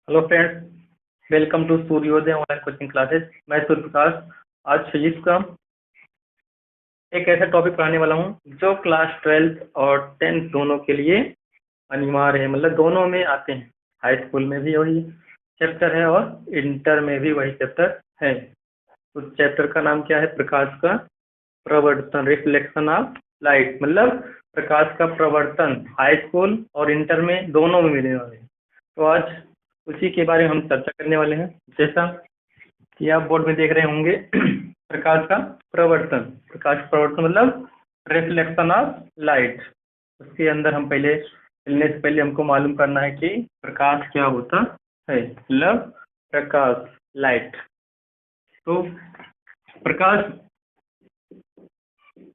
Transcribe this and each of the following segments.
Hello friends, welcome to सूर्योदय online coaching classes. मैं सूर्य प्रकाश आज फिजिक्स का एक ऐसा टॉपिक पढ़ाने वाला हूँ जो क्लास 12th और 10th दोनों के लिए अनिवार्य है। मतलब दोनों में आते हैं। हाई स्कूल में भी वही चैप्टर है और इंटर में भी वही चैप्टर है। उस चैप्टर का नाम क्या है? प्रकाश का प्रवर्तन, रिफ्लेक्शन ऑफ लाइट। मतलब प्रकाश का प्रवर्तन हाई स्कूल और इंटर में दोनों में मिलने वाले हैं। तो आज उसी के बारे में हम चर्चा करने वाले हैं। जैसा कि आप बोर्ड में देख रहे होंगे प्रकाश का प्रवर्तन। प्रकाश प्रवर्तन मतलब रिफ्लेक्शन ऑफ लाइट। उसके अंदर हम चलने से पहले हमको मालूम करना है कि प्रकाश क्या होता है। मतलब प्रकाश, लाइट। तो प्रकाश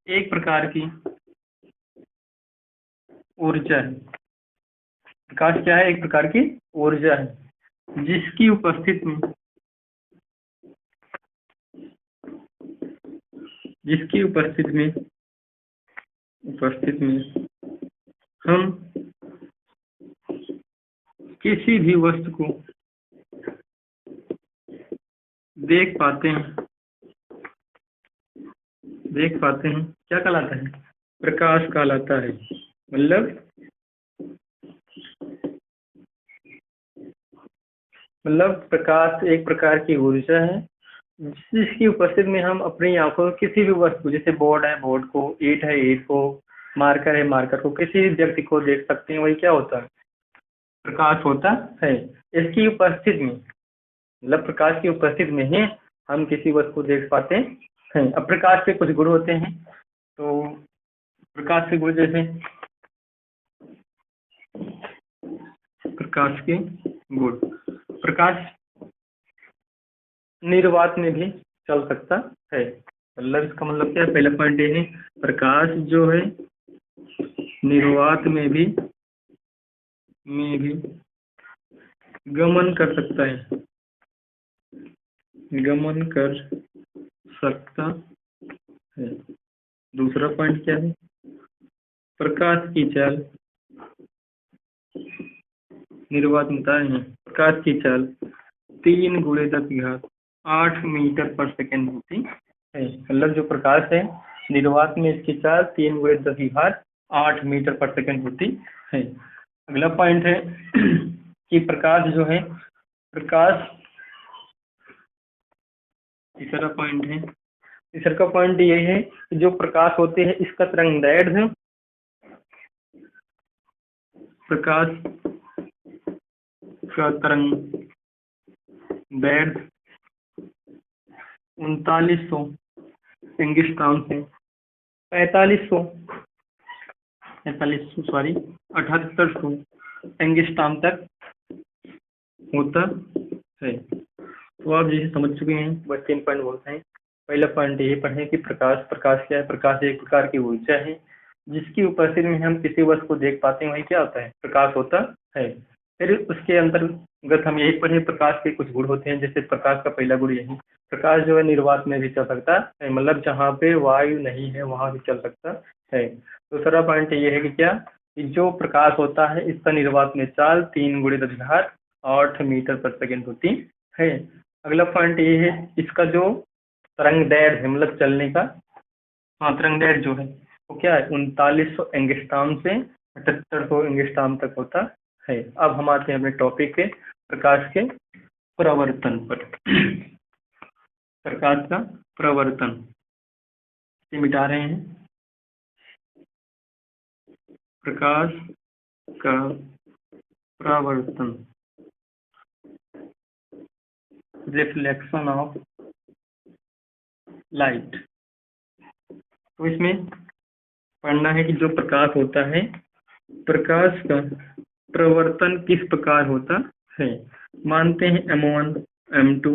एक प्रकार की ऊर्जा है। प्रकाश क्या है? एक प्रकार की ऊर्जा है जिसकी उपस्थिति में हम किसी भी वस्तु को देख पाते हैं। क्या कहलाता है? प्रकाश कहलाता है। मतलब प्रकाश एक प्रकार की ऊर्जा है जिसकी उपस्थिति में हम अपनी आंखों किसी भी वस्तु, जैसे बोर्ड है, बोर्ड को, ईंट है, ईंट को, मार्कर है, मार्कर को, किसी भी व्यक्ति को देख सकते हैं। वही क्या होता है? प्रकाश होता है। इसकी उपस्थिति में, मतलब प्रकाश की उपस्थिति में ही हम किसी वस्तु को देख पाते हैं। अब प्रकाश के कुछ गुण होते हैं। तो प्रकाश के गुण जैसे प्रकाश के गुण, प्रकाश निर्वात में भी चल सकता है। मतलब इसका मतलब क्या है? पहला पॉइंट ये है, प्रकाश जो है निर्वात में भी गमन कर सकता है। दूसरा पॉइंट क्या है? प्रकाश की चाल निर्वात में है। प्रकाश की चाल 3 × 10⁸ मीटर पर सेकेंड होती है। मतलब जो प्रकाश है निर्वात में, इसकी चाल 3 × 10⁸ मीटर पर सेकेंड होती है। अगला पॉइंट है कि प्रकाश जो है, तीसरा पॉइंट ये है कि जो प्रकाश होते हैं इसका तरंगदैर्ध्य, प्रकाश का तरंगदैर्ध्य 3900 एंगस्ट्रॉम से 7800 एंगस्ट्रॉम तक होता है। तो आप जैसे समझ चुके हैं, बस 3 पॉइंट बोलते हैं। पहला पॉइंट ये पढ़े कि प्रकाश क्या है? प्रकाश एक प्रकार की ऊर्जा है जिसकी उपस्थिति में हम किसी वस्तु को देख पाते हैं। वही क्या होता है? प्रकाश होता है। फिर उसके अंतर्गत हम यही पढ़े, प्रकाश के कुछ गुण होते हैं। जैसे प्रकाश का पहला गुण यही, प्रकाश जो है निर्वात में भी चल सकता है। मतलब जहाँ पे वायु नहीं है वहां भी चल सकता है। दूसरा पॉइंट ये है कि क्या, कि जो प्रकाश होता है इसका निर्वात में चाल 3 × 10⁸ मीटर पर सेकेंड होती है। अगला पॉइंट ये है, इसका जो तरंगदैर्ध्य है, मतलब चलने का तरंगदैर्ध्य जो है वो क्या है? 3900 एंगस्ट्रॉम से 7800 एंगस्ट्रॉम तक होता है। अब हम आते हैं अपने टॉपिक के, प्रकाश के प्रवर्तन पर। प्रकाश का प्रवर्तन ये मिटा रहे हैं। प्रकाश का प्रवर्तन, रिफ्लेक्शन ऑफ लाइट। तो इसमें पढ़ना है कि जो प्रकाश होता है, प्रकाश का प्रवर्तन किस प्रकार होता है। मानते हैं M1 M2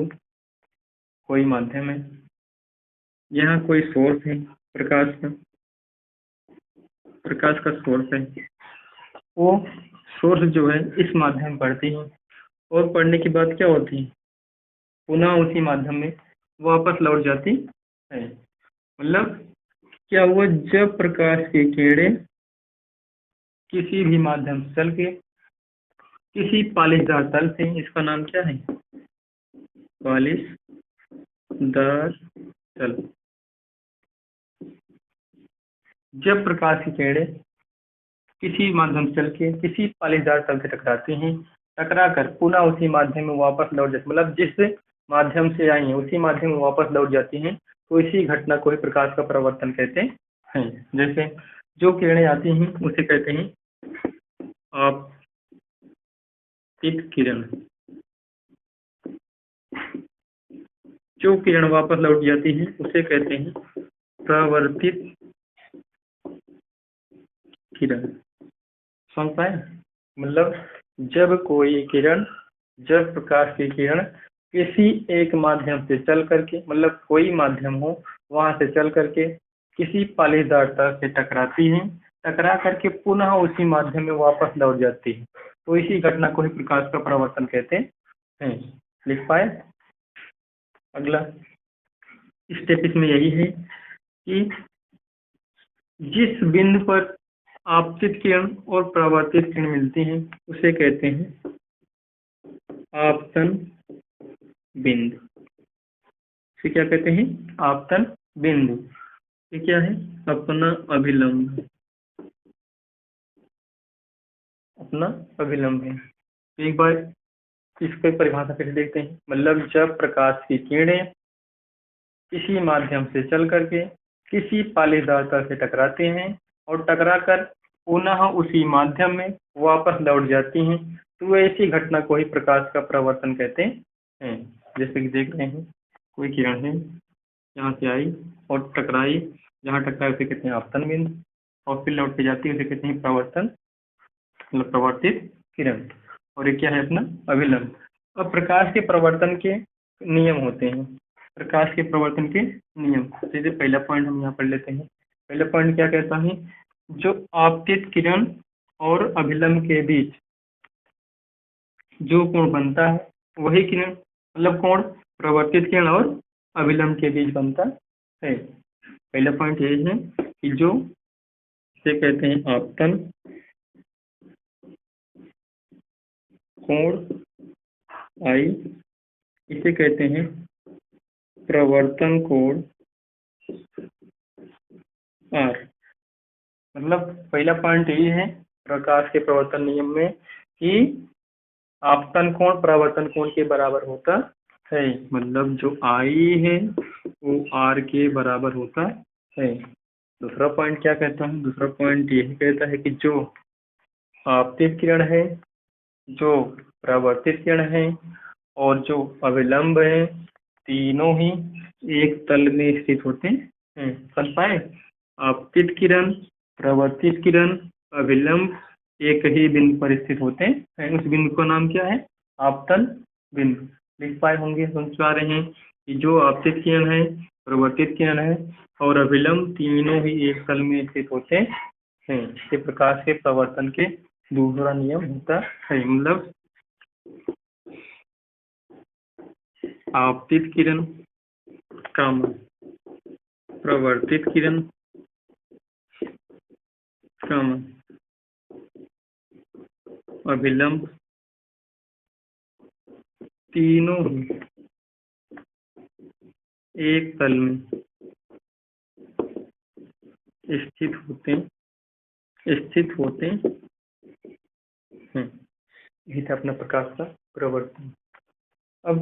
कोई माध्यम है, यहाँ कोई सोर्स है, प्रकाश का सोर्स है। वो सोर्स जो है इस माध्यम में पढ़ती है और पढ़ने के बाद क्या होती है? पुनः उसी माध्यम में वापस लौट जाती है। मतलब क्या हुआ? जब प्रकाश की किरणें किसी भी माध्यम से चल के किसी पालिशदार तल से, इसका नाम क्या है? पालिशदार तल। जब प्रकाश की किरणें किसी माध्यम से चल के किसी पालिशदार तल से टकराती हैं, टकराकर पुनः उसी माध्यम में वापस लौट जाती, मतलब जिस माध्यम से आई हैं उसी माध्यम में वापस लौट जाती हैं, तो इसी घटना को ही प्रकाश का परावर्तन कहते हैं। जैसे जो किरणें आती हैं उसे कहते हैं आपतित किरण। जो किरण वापस लौट जाती है उसे कहते हैं प्रवर्तित किरण। समझ पाए? मतलब जब कोई किरण, जब प्रकाश की किरण किसी एक माध्यम से चल करके, मतलब कोई माध्यम हो वहां से चल करके किसी पालिशदार तल से टकराती है, टकरा करके पुनः उसी माध्यम में वापस लौट जाती है, तो इसी घटना को ही प्रकाश का परावर्तन कहते हैं। लिख पाए? अगला स्टेप इसमें यही है कि जिस बिंदु पर आपतित किरण और परावर्तित किरण मिलती हैं उसे कहते हैं आपतन बिंदु। इसे क्या कहते हैं? आपतन बिंदु। ये क्या है? अपना अभिलंब, अपना अभिलंब है। एक बार इसकी परिभाषा फिर देखते हैं। मतलब जब प्रकाश की किरणें किसी माध्यम से चल करके किसी पालिशदार तल से टकराते हैं और टकराकर पुनः उसी माध्यम में वापस लौट जाती हैं, तो ऐसी घटना को ही प्रकाश का परावर्तन कहते हैं। जैसे कि देख रहे हैं कोई किरण है, यहाँ से आई और टकराई, जहाँ टकराई उसे कहते हैं आपतन बिंदु, और फिर लौट के जाती है उसे कहते हैं परावर्तन, मतलब प्रवर्तित किरण। और ये क्या है? अपना अभिलंब। अब प्रकाश के प्रवर्तन के नियम होते हैं। प्रकाश के प्रवर्तन के नियम, जैसे पहला पॉइंट हम यहाँ पढ़ लेते हैं। पहला पॉइंट क्या कहता है? जो आपतित किरण और अभिलंब के बीच जो कोण बनता है वही किरण, मतलब कोण प्रवर्तित किरण और अभिलंब के बीच बनता है। पहला पॉइंट यही है कि जो इसे कहते हैं आपतन कोण आई, इसे कहते हैं प्रवर्तन कोण आर। मतलब पहला पॉइंट यही है प्रकाश के प्रवर्तन नियम में कि आपतन कोण परावर्तन कोण के बराबर होता है। मतलब जो आई है वो आर के बराबर होता है। दूसरा पॉइंट क्या कहता है? दूसरा पॉइंट यही कहता है कि जो आपतित किरण है, जो परावर्तित किरण है और जो अभिलंब है, तीनों ही एक तल में स्थित होते हैं। समझ पाए? आपतित किरण, परावर्तित किरण, अभिलंब एक ही बिंदु पर स्थित होते हैं। उस बिंदु का नाम क्या है? आपतन बिंदु। लिख पाए होंगे, समझ पा रहे हैं कि जो आपतित किरण है, परावर्तित किरण है और अभिलंब तीनों ही एक तल में स्थित होते हैं। ये प्रकाश के प्रवर्तन के दूसरा नियम होता है। मतलब आपतित किरण काम प्रवर्तित किरण काम अभिलंब तीनों ही एक तल में स्थित होते हैं। यही था अपना प्रकाश का प्रवर्तन। अब